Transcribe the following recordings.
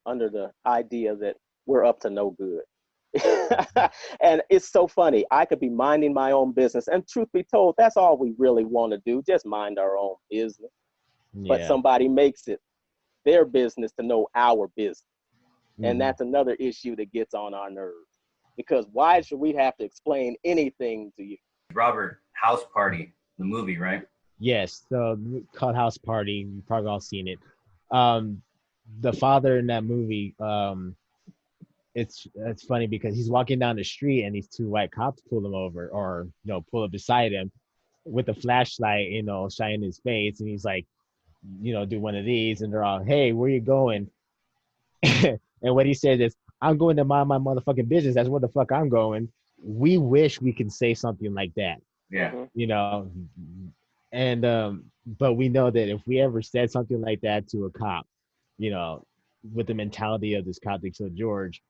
under the idea that we're up to no good. And it's so funny. I could be minding my own business. And truth be told, that's all we really want to do, just mind our own business. But Yeah. somebody makes it their business to know our business. And Mhm. that's another issue that gets on our nerves. Because why should we have to explain anything to you? Robert, House Party, the movie, right? Yes, called House Party. You've probably all seen it. Um, the father in that movie, it's funny because he's walking down the street and these two white cops pull him over, or pull up beside him with a flashlight, shining his face, and he's like, do one of these, and they're all, "Hey, where you going?" And what he said is, "I'm going to mind my motherfucking business. That's where the fuck I'm going." We wish we could say something like that, Yeah. Mm-hmm. and but we know that if we ever said something like that to a cop, you know, with the mentality of this cop that killed George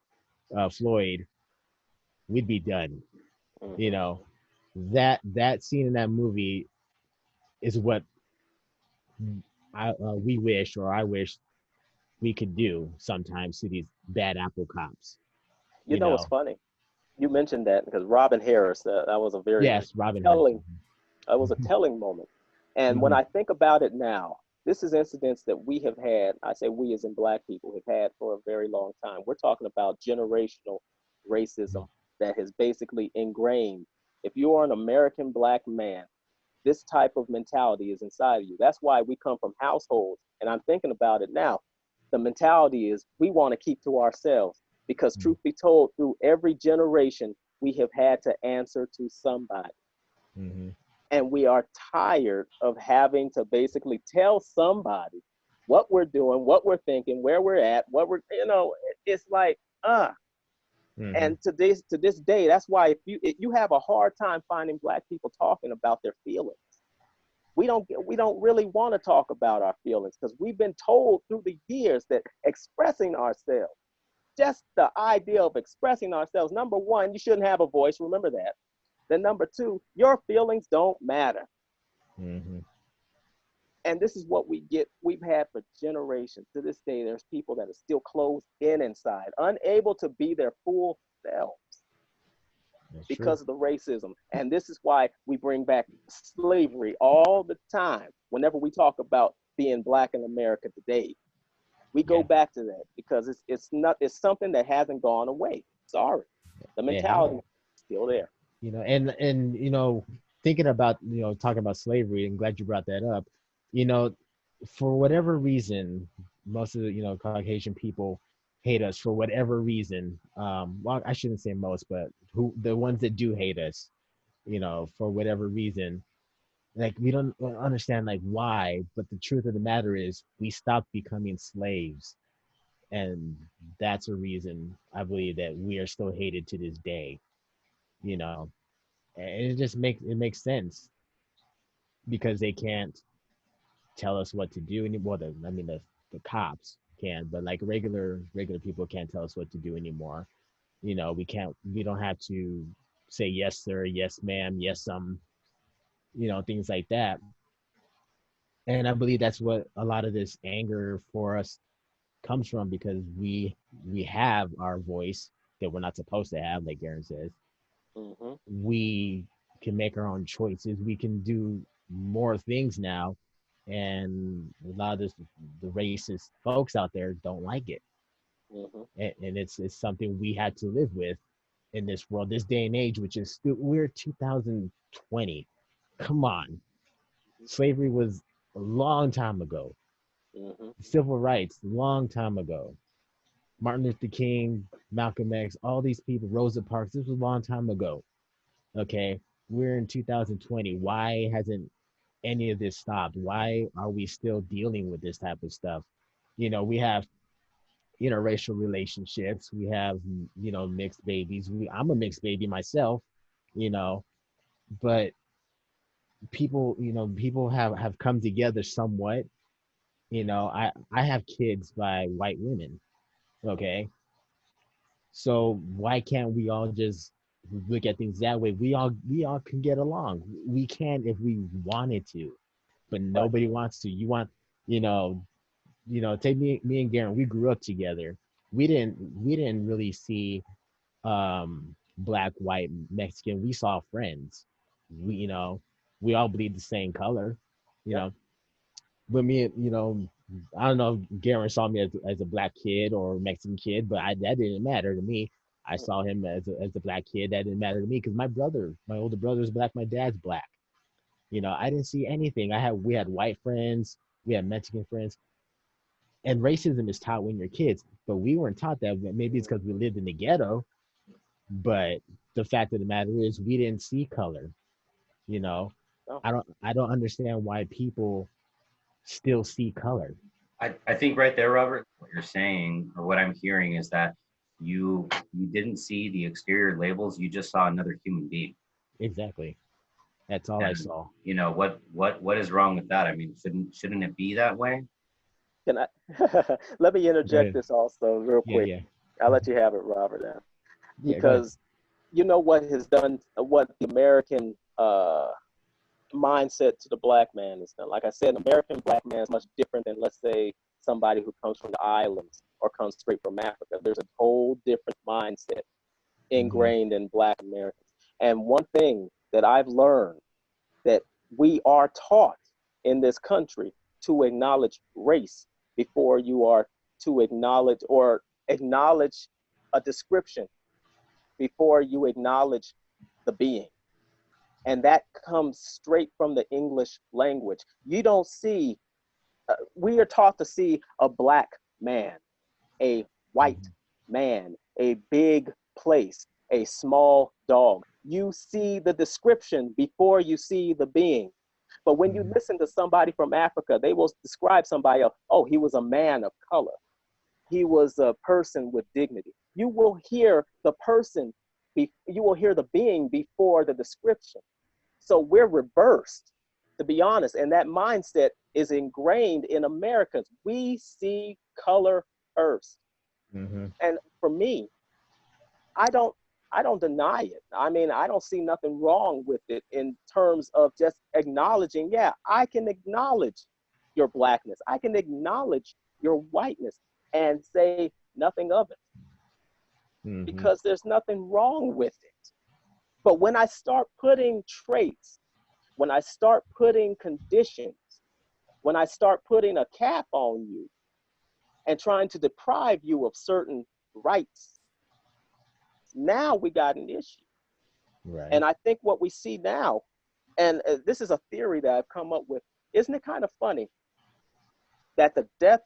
Floyd, we'd be done. Mm-hmm. You know, that scene in that movie is what we wish, or I wish we could do sometimes to these bad apple cops. It's funny. You mentioned that because Robin Harris, that was a very Yes, Robin telling, that was a telling moment. And when I think about it now, this is incidents that we have had. I say we as in Black people have had for a very long time. We're talking about generational racism that has basically ingrained. If you are an American Black man, this type of mentality is inside of you. That's why we come from households. And I'm thinking about it now. The mentality is we want to keep to ourselves because, truth be told, through every generation, we have had to answer to somebody. Mm-hmm. And we are tired of having to basically tell somebody what we're doing, what we're thinking, where we're at, what we're, it's like, Mm-hmm. And to this day, that's why if you have a hard time finding Black people talking about their feelings, we don't really want to talk about our feelings because we've been told through the years that expressing ourselves, just the idea of expressing ourselves, number one, you shouldn't have a voice. Remember that. Then number two, your feelings don't matter. Mm-hmm. And this is what we've had for generations. To this day, there's people that are still closed in inside, unable to be their full selves because of the racism. And this is why we bring back slavery all the time. Whenever we talk about being Black in America today, we go back to that because it's something that hasn't gone away. Sorry, the mentality is still there. And thinking about talking about slavery, and glad you brought that up. For whatever reason, most of the Caucasian people hate us for whatever reason. Well, I shouldn't say most, but the ones that do hate us, for whatever reason, like we don't understand like why. But the truth of the matter is, we stopped becoming slaves, and that's a reason I believe that we are still hated to this day. You know, and it makes sense because they can't tell us what to do anymore. The cops can, but like regular people can't tell us what to do anymore. We don't have to say yes sir, yes ma'am, yes things like that. And I believe that's what a lot of this anger for us comes from, because we have our voice that we're not supposed to have, like Aaron says. Mm-hmm. We can make our own choices. We can do more things now, and a lot of the racist folks out there don't like it, Mm-hmm. and it's something we had to live with in this world, this day and age, which is we're 2020. Come on, slavery was a long time ago. Mm-hmm. Civil rights, long time ago. Martin Luther King, Malcolm X, all these people, Rosa Parks. This was a long time ago. Okay, we're in 2020. Why hasn't any of this stopped? Why are we still dealing with this type of stuff? We have interracial relationships. We have mixed babies. I'm a mixed baby myself. You know, but people have come together somewhat. I have kids by white women. Okay, so why can't we all just look at things that way? We all can get along. We can if we wanted to, but Right. nobody wants to. You want, you know, take me and Garen, we grew up together. We didn't really see black, white, Mexican. We saw friends. We all bleed the same color, you Yeah. know. But me, I don't know if Garen saw me as a black kid or Mexican kid, but that didn't matter to me. I saw him as a black kid. That didn't matter to me because my older brother is black, my dad's black. I didn't see anything. We had white friends, we had Mexican friends, and racism is taught when you're kids, but we weren't taught that. Maybe it's because we lived in the ghetto, but the fact of the matter is we didn't see color. You know, No. I don't understand why people still see color. I think right there, Robert, what you're saying or what I'm hearing is that you didn't see the exterior labels, you just saw another human being. Exactly. That's all I And saw. what is wrong with that? I mean, shouldn't it be that way? Can I let me Go interject ahead. this also real Yeah, quick? yeah, I'll let you have it, Robert, now. yeah. Go ahead. Because you know what has done, what the American mindset to the black man is done. Like I said, an American black man is much different than, let's say, somebody who comes from the islands or comes straight from Africa. There's a whole different mindset Hmm. ingrained in black Americans. And one thing that I've learned, that we are taught in this country to acknowledge race before you are to acknowledge a description before you acknowledge the being. And that comes straight from the English language. You don't see, we are taught to see a black man, a white Hmm. man, a big place, a small dog. You see the description before you see the being. But when you Hmm. listen to somebody from Africa, they will describe somebody else. Oh, he was a man of color. He was a person with dignity. You will hear the person, you will hear the being before the description. So we're reversed, to be honest. And that mindset is ingrained in Americans. We see color first. Hmm. And for me, I don't I don't deny it. I mean, I don't see nothing wrong with it in terms of just acknowledging, yeah, I can acknowledge your blackness. I can acknowledge your whiteness and say nothing of it Hmm. because there's nothing wrong with it. But when I start putting traits, when I start putting conditions, when I start putting a cap on you and trying to deprive you of certain rights, now we got an issue. Right. And I think what we see now, and this is a theory that I've come up with, isn't it kind of funny that the death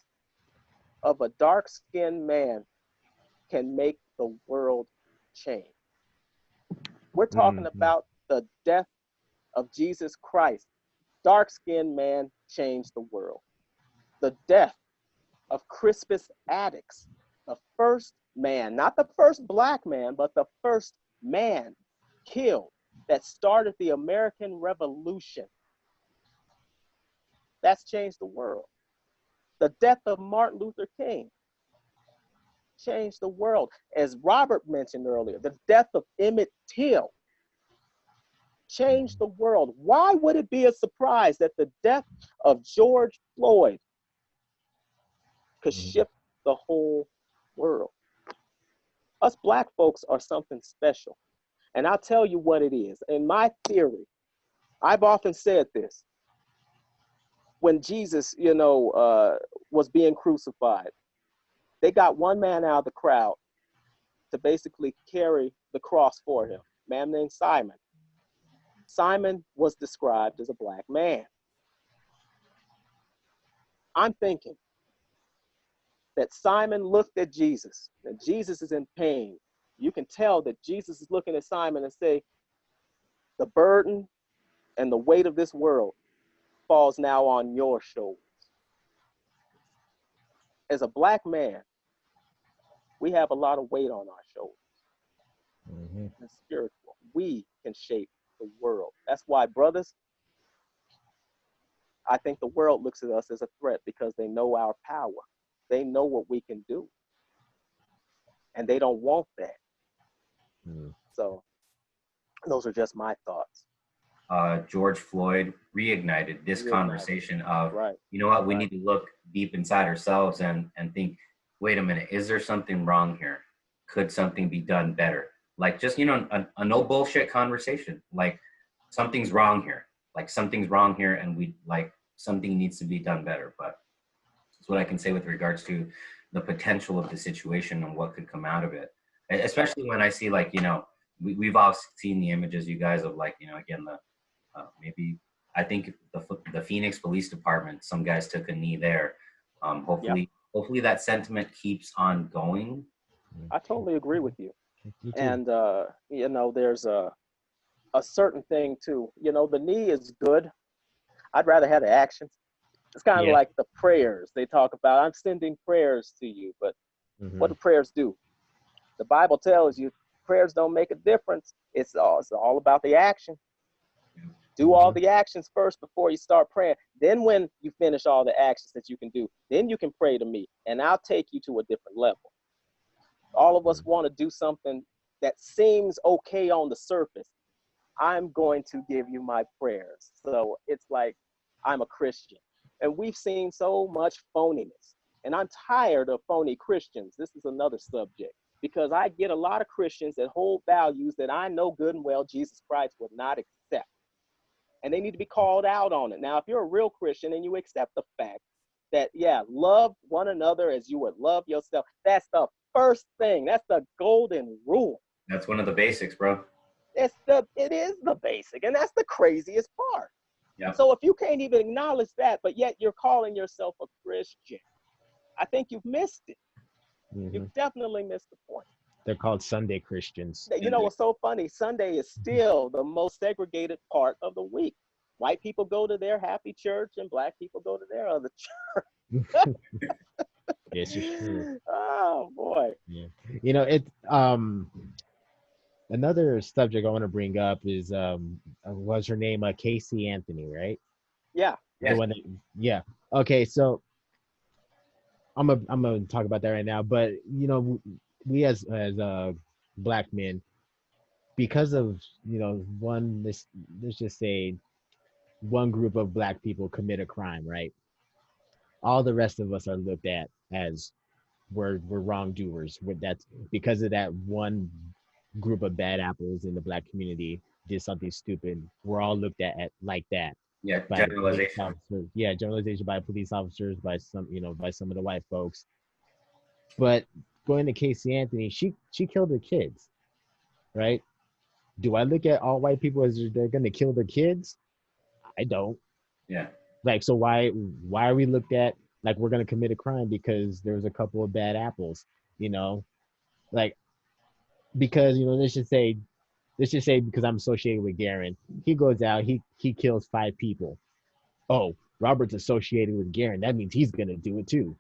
of a dark skinned man can make the world change? We're talking Hmm. about the death of Jesus Christ. Dark skinned man changed the world. The death of Crispus Attucks, the first man, not the first black man, but the first man killed that started the American Revolution. That's changed the world. The death of Martin Luther King changed the world. As Robert mentioned earlier, the death of Emmett Till changed the world. Why would it be a surprise that the death of George Floyd could Hmm. shift the whole world? Us black folks are something special. And I'll tell you what it is. In my theory, I've often said this. When Jesus, was being crucified, they got one man out of the crowd to basically carry the cross for him, a man named Simon. Simon was described as a black man. I'm thinking that Simon looked at Jesus, and Jesus is in pain. You can tell that Jesus is looking at Simon and say, the burden and the weight of this world falls now on your shoulders. As a black man, we have a lot of weight on our shoulders. Hmm. And spiritual, we can shape the world. That's why, brothers, I think the world looks at us as a threat because they know our power. They know what we can do, and they don't want that. Hmm. So those are just my thoughts. George Floyd reignited this conversation of, Right. you know what, we Right. need to look deep inside ourselves and think, wait a minute, is there something wrong here? Could something be done better? Like just, you know, a no bullshit conversation. Like something's wrong here. Like something's wrong here and we like something needs to be done better. But that's what I can say with regards to the potential of the situation and what could come out of it. Especially when I see like, you know, we've all seen the images, you guys, of like, you know, again, the maybe I think the Phoenix Police Department, some guys took a knee there. Yep. Hopefully that sentiment keeps on going. I totally agree with you. Me too. And you know, there's a certain thing too. You know, the knee is good. I'd rather have the actions. It's kind of Yeah. like the prayers they talk about. I'm sending prayers to you, but what do prayers do? The Bible tells you prayers don't make a difference. It's all about the action. Do all the actions first before you start praying. Then when you finish all the actions that you can do, then you can pray to me and I'll take you to a different level. All of us want to do something that seems okay on the surface. I'm going to give you my prayers. So it's like I'm a Christian. And we've seen so much phoniness. And I'm tired of phony Christians. This is another subject because I get a lot of Christians that hold values that I know good and well Jesus Christ would not accept. And they need to be called out on it. Now, if you're a real Christian and you accept the fact that, yeah, love one another as you would love yourself, that's the first thing. That's the golden rule. That's one of the basics, bro. It is the basic, and that's the craziest part. Yeah. So if you can't even acknowledge that, but yet you're calling yourself a Christian, I think you've missed it. You've definitely missed the point. They're called Sunday Christians. You know what's so funny? Sunday is still the most segregated part of the week. White people go to their happy church and black people go to their other church. Yes, it's true. Oh boy. Yeah. You know, it another subject I want to bring up is was her name Casey Anthony, right? Yeah. The one that, yeah. Okay, so I'm gonna talk about that right now. But you know, we as black men, because of let's just say one group of black people commit a crime, right? All the rest of us are looked at as we're wrongdoers. That's because of that one group of bad apples in the black community did something stupid. We're all looked at like that. Yeah, By generalization. Yeah, generalization by police officers, by by some of the white folks. But going to Casey Anthony, she killed her kids, right? Do I look at all white people as they're gonna kill their kids? I don't. Yeah. Like, so why are we looked at like we're gonna commit a crime because there was a couple of bad apples, you know? Like, because let's just say because I'm associated with Garen, he goes out, he kills 5 people. Oh, Robert's associated with Garen, that means he's gonna do it too.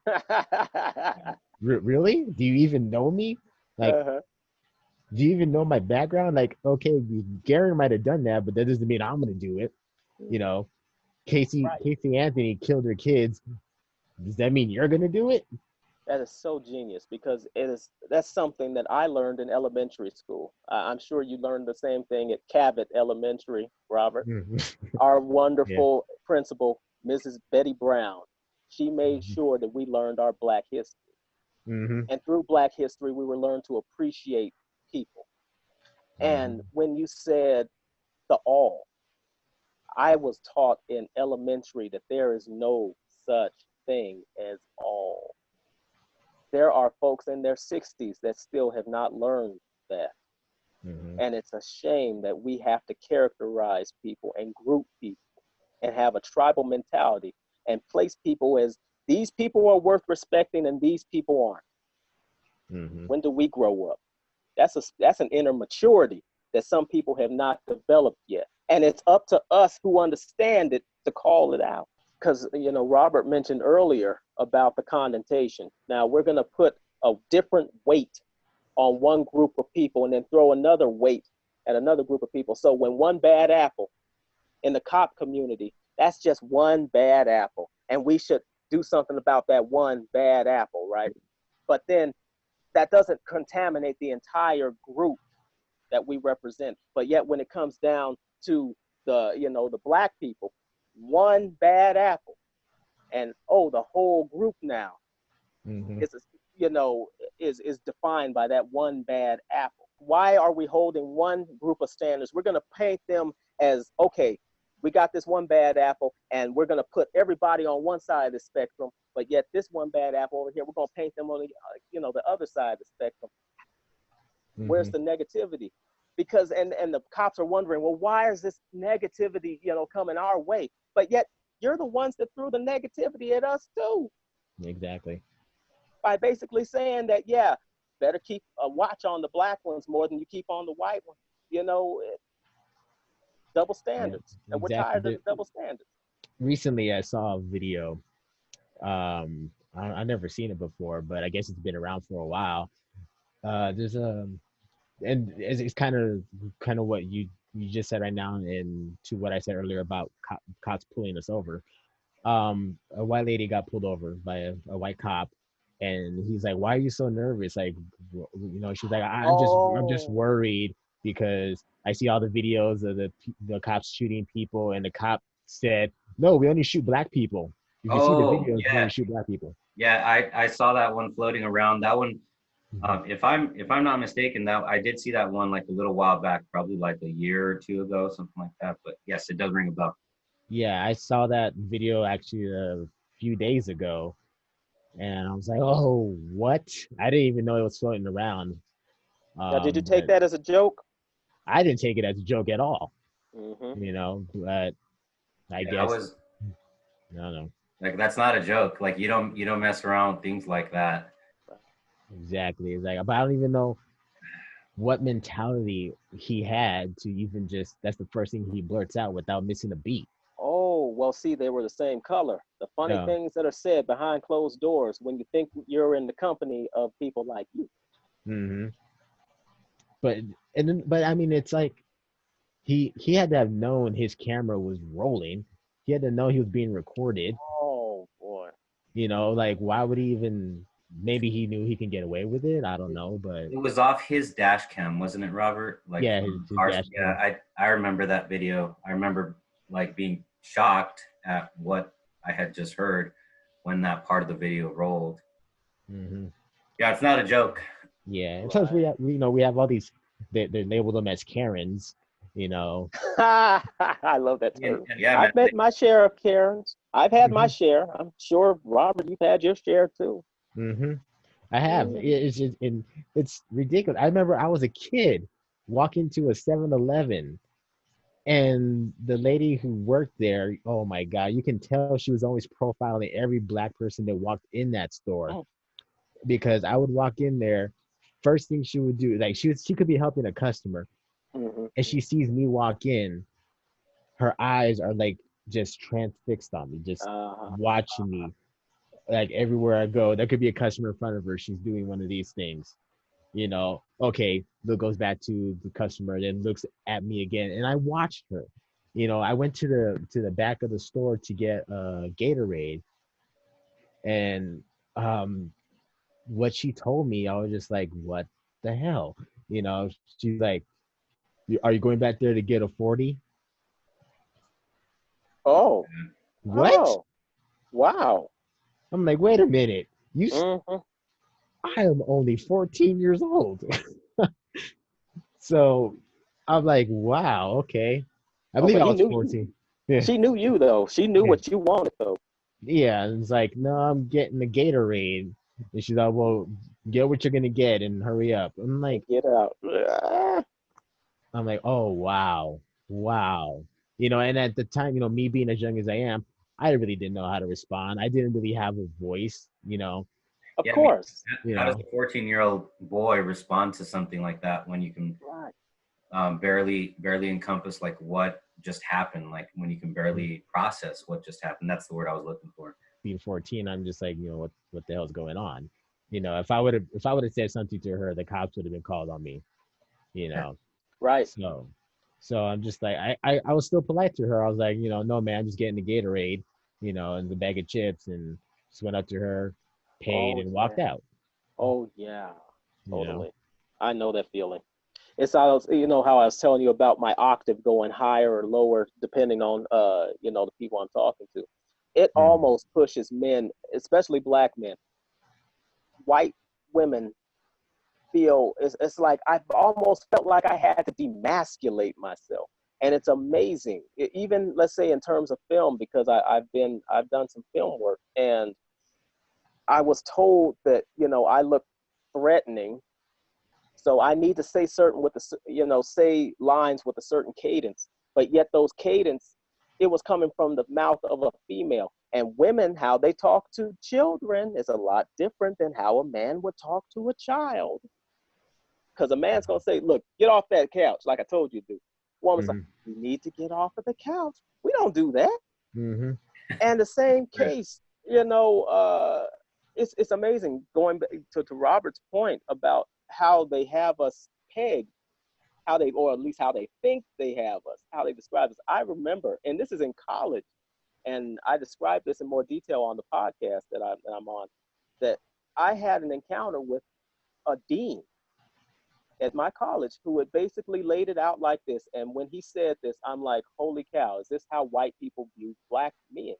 Really? Do you even know me? Like, do you even know my background? Like, okay, Garen might have done that, but that doesn't mean I'm gonna do it. You know, Casey Anthony killed her kids. Does that mean you're gonna do it? That is so genius because that's something that I learned in elementary school. I'm sure you learned the same thing at Cabot Elementary, Robert. Our wonderful principal, Mrs. Betty Brown, she made sure that we learned our Black history. And through Black history, we were learned to appreciate people. And when you said the all, I was taught in elementary that there is no such thing as all. There are folks in their 60s that still have not learned that. And it's a shame that we have to characterize people and group people and have a tribal mentality and place people as these people are worth respecting and these people aren't. When do we grow up? That's an inner maturity that some people have not developed yet. And it's up to us who understand it to call it out. Because, Robert mentioned earlier about the connotation. Now, we're going to put a different weight on one group of people and then throw another weight at another group of people. So when one bad apple in the cop community, that's just one bad apple. And we should do something about that one bad apple, right? But then that doesn't contaminate the entire group that we represent. But yet when it comes down to the black people, one bad apple, and the whole group now is is defined by that one bad apple. Why are we holding one group of standards? We're going to paint them as, okay, we got this one bad apple, and we're going to put everybody on one side of the spectrum, but yet this one bad apple over here, we're going to paint them on the other side of the spectrum. Where's the negativity? Because and the cops are wondering, well, why is this negativity coming our way? But yet you're the ones that threw the negativity at us too. Exactly. By basically saying that, yeah, better keep a watch on the black ones more than you keep on the white ones. Double standards. Yeah, And we're tired of the double standards. Recently, I saw a video. I've never seen it before, but I guess it's been around for a while. There's and it's kind of what you just said right now, and to what I said earlier about cops pulling us over. A white lady got pulled over by a white cop, and he's like, "Why are you so nervous?" Like, she's like, I'm just worried because I see all the videos of the cops shooting people, and the cop said, "No, we only shoot black people. If you see the videos, we only shoot black people." Yeah, I saw that one floating around. That one, if I'm not mistaken, that I did see that one like a little while back, probably like a year or two ago, something like that. But yes, it does ring a bell. Yeah, I saw that video actually a few days ago, and I was like, "Oh, what?" I didn't even know it was floating around. Now, did you take that as a joke? I didn't take it as a joke at all. Mm-hmm. But I guess I don't know. Like, that's not a joke. Like, you don't mess around with things like that. Exactly. It's like, but I don't even know what mentality he had to even that's the first thing he blurts out without missing a beat. Oh, well, see, they were the same color. The funny things that are said behind closed doors when you think you're in the company of people like you. Mm-hmm. But I mean, it's like he had to have known his camera was rolling. He had to know he was being recorded. Oh boy. Like, why would he even? Maybe he knew he can get away with it. I don't know, but it was off his dash cam, wasn't it, Robert? Like, yeah, his dash cam. Yeah, I remember that video. I remember like being shocked at what I had just heard when that part of the video rolled. Mm-hmm. Yeah, it's not a joke. Yeah, and plus we have all these. They label them as Karens. I love that term. Yeah, I've met my share of Karens. I've had my share. I'm sure, Robert, you've had your share too. Mm-hmm. I have. It's ridiculous. I remember I was a kid walking to a 7-Eleven, and the lady who worked there, oh my God, you can tell she was always profiling every black person that walked in that store. Because I would walk in there, first thing she would do, like she could be helping a customer, and she sees me walk in, her eyes are like just transfixed on me, just watching me. Like everywhere I go, there could be a customer in front of her. She's doing one of these things, Okay, look, goes back to the customer, then looks at me again, and I watched her. I went to the back of the store to get a Gatorade, and what she told me, I was just like, what the hell? She's like, are you going back there to get a 40? Oh. What? Oh. Wow. I'm like, wait a minute. I am only 14 years old. So I'm like, wow, okay. I believe I was 14. Yeah. She knew you, though. She knew what you wanted, though. Yeah, it's like, no, I'm getting the Gatorade. And she's like, well, get what you're going to get and hurry up. I'm like, get out. I'm like, oh, wow. And at the time, me being as young as I am, I really didn't know how to respond. I didn't really have a voice, Of course. How does a 14-year-old boy respond to something like that when you can barely encompass like what just happened, like when you can barely process what just happened? That's the word I was looking for. Being 14, I'm just like, what the hell's going on? If I would have said something to her, the cops would have been called on me, Right. So I'm just like, I was still polite to her. I was like, no, man, I'm just getting the Gatorade, and the bag of chips, and just went up to her, paid, and walked out. Oh, yeah. Totally. I know that feeling. It's you know how I was telling you about my octave going higher or lower depending on you know, the people I'm talking to. It Mm. almost pushes men, especially black men. White women feel it's like I've almost felt like I had to demasculate myself. And it's amazing. Even let's say in terms of film, because I've done some film work, and I was told that, you know, I look threatening. So I need to say certain with the, you know, say lines with a certain cadence, but yet those cadence, it was coming from the mouth of a female. And women, how they talk to children is a lot different than how a man would talk to a child. Because a man's gonna say, "Look, get off that couch," like I told you to do. Woman's like, Mm-hmm. "You need to get off of the couch." We don't do that. Mm-hmm. And the same Yeah. case, you know, it's amazing going back to Robert's point about how they have us pegged, how they, or at least how they think they have us, how they describe us. I remember, and this is in college, and I described this in more detail on the podcast that I'm on, that I had an encounter with a dean at my college who had basically laid it out like this. And when he said this, I'm like, holy cow, is this how white people view black men?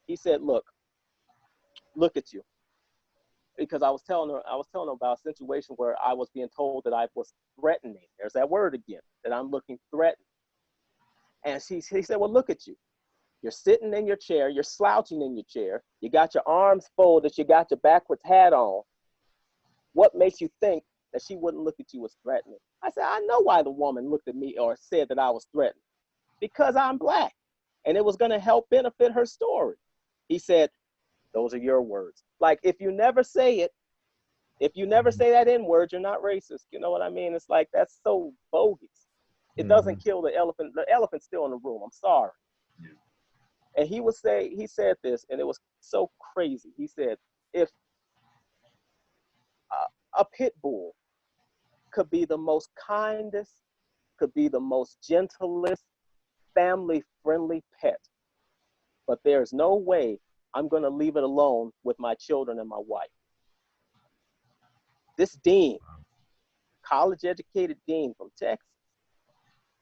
He said, look at you. Because I was telling her about a situation where I was being told that I was threatening. There's that word again, that I'm looking threatened. And he said, well, look at you. You're sitting in your chair, you're slouching in your chair, you got your arms folded, you got your backwards hat on. What makes you think that she wouldn't look at you as threatening? I said, I know why the woman looked at me or said that I was threatened. Because I'm black. And it was going to help benefit her story. He said, those are your words. Like, if you never say it, if you never say that N word, you're not racist. You know what I mean? It's like, that's so bogus. It Mm-hmm. doesn't kill the elephant. The elephant's still in the room. I'm sorry. Yeah. And he said this, and it was so crazy. He said, if a pit bull could be the most kindest, could be the most gentlest, family friendly pet, but there's no way I'm going to leave it alone with my children and my wife. This dean, college educated dean from Texas,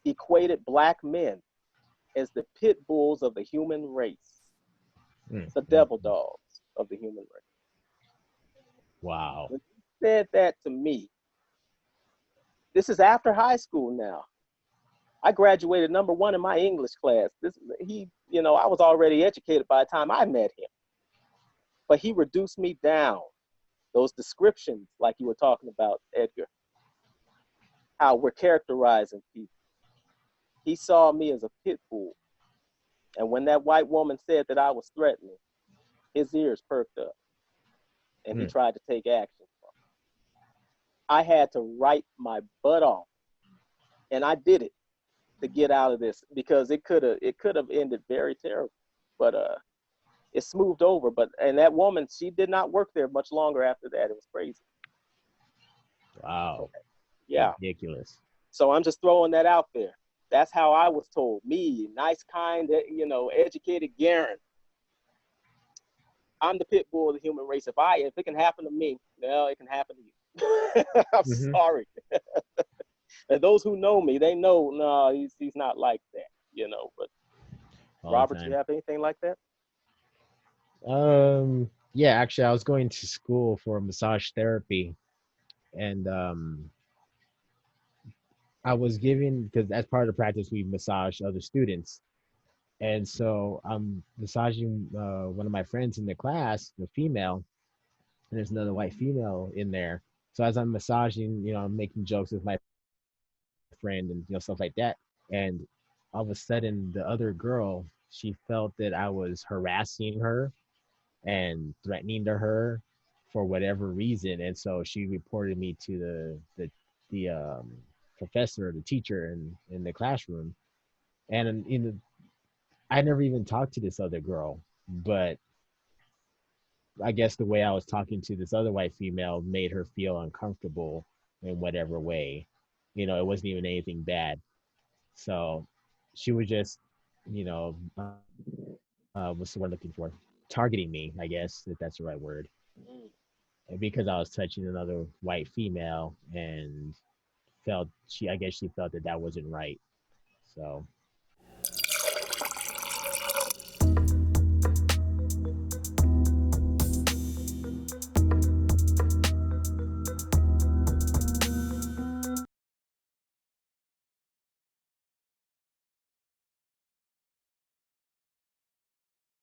equated black men as the pit bulls of the human race, Mm-hmm. the devil dogs of the human race. Wow. When he said that to me, this is after high school now. I graduated #1 in my English class. You know, I was already educated by the time I met him, but he reduced me down. Those descriptions, like you were talking about, Edgar, how we're characterizing people. He saw me as a pit bull. And when that white woman said that I was threatening, his ears perked up and he Mm. tried to take action. I had to write my butt off. And I did it to get out of this because it could have ended very terrible. But it smoothed over. But and that woman, she did not work there much longer after that. It was crazy. Wow. Yeah. Ridiculous. So I'm just throwing that out there. That's how I was told. Me, nice, kind, you know, educated Garen. I'm the pit bull of the human race. If it can happen to me, well, it can happen to you. I'm Mm-hmm. sorry. And those who know me, they know, no, he's not like that, you know. But All the Robert, you time. have anything like that? Yeah, actually, I was going to school for massage therapy, and I was given, because as part of the practice, we massage other students. And so I'm massaging one of my friends in the class, the female, and there's another white female in there. So as I'm massaging, I'm making jokes with my friend and stuff like that. And all of a sudden, the other girl, she felt that I was harassing her and threatening to her for whatever reason, and so she reported me to the professor, the teacher in the classroom. And I never even talked to this other girl, but I guess the way I was talking to this other white female made her feel uncomfortable in whatever way. It wasn't even anything bad. So she was just, you know, what's the word I'm looking for? Targeting me, I guess, if that's the right word. Mm. And because I was touching another white female and I guess she felt that that wasn't right. So